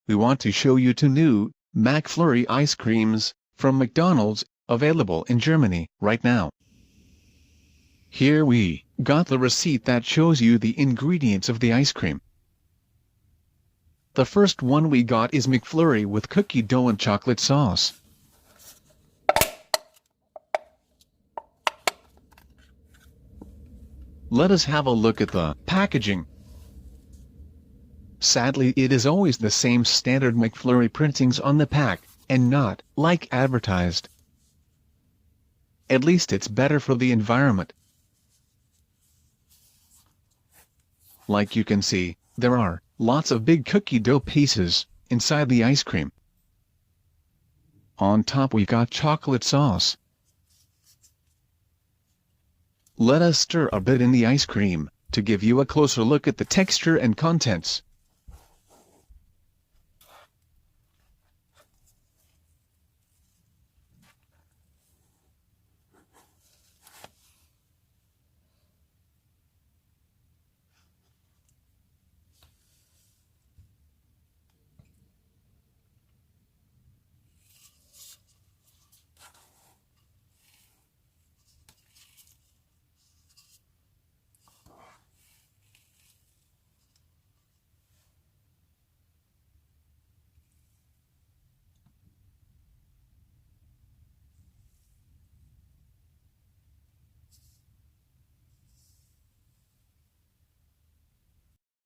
we want to show you two new McFlurry ice creams from McDonald's, available in Germany right now. Here we got the receipt that shows you the ingredients of the ice cream. The first one we got is McFlurry with cookie dough and chocolate sauce. Let us have a look at the packaging. Sadly, it is always the same standard McFlurry printings on the pack, and not like advertised. At least it's better for the environment. Like you can see, there are lots of big cookie dough pieces inside the ice cream. On top we got chocolate sauce. Let us stir a bit in the ice cream to give you a closer look at the texture and contents.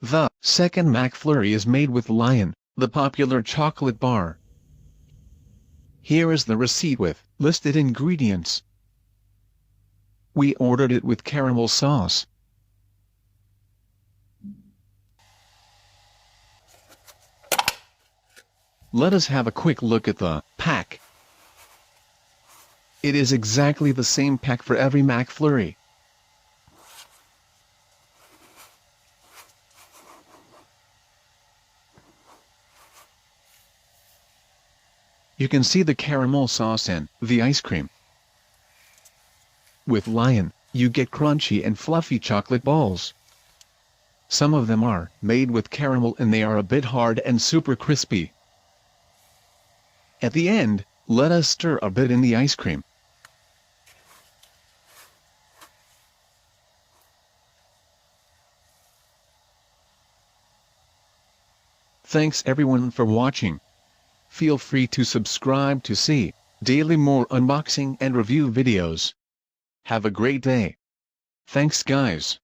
The second McFlurry is made with Lion, the popular chocolate bar. Here is the receipt with listed ingredients. We ordered it with caramel sauce. Let us have a quick look at the pack. It is exactly the same pack for every McFlurry. You can see the caramel sauce and the ice cream. With Lion, you get crunchy and fluffy chocolate balls. Some of them are made with caramel and they are a bit hard and super crispy. At the end, let us stir a bit in the ice cream. Thanks everyone for watching. Feel free to subscribe to see daily more unboxing and review videos. Have a great day. Thanks guys.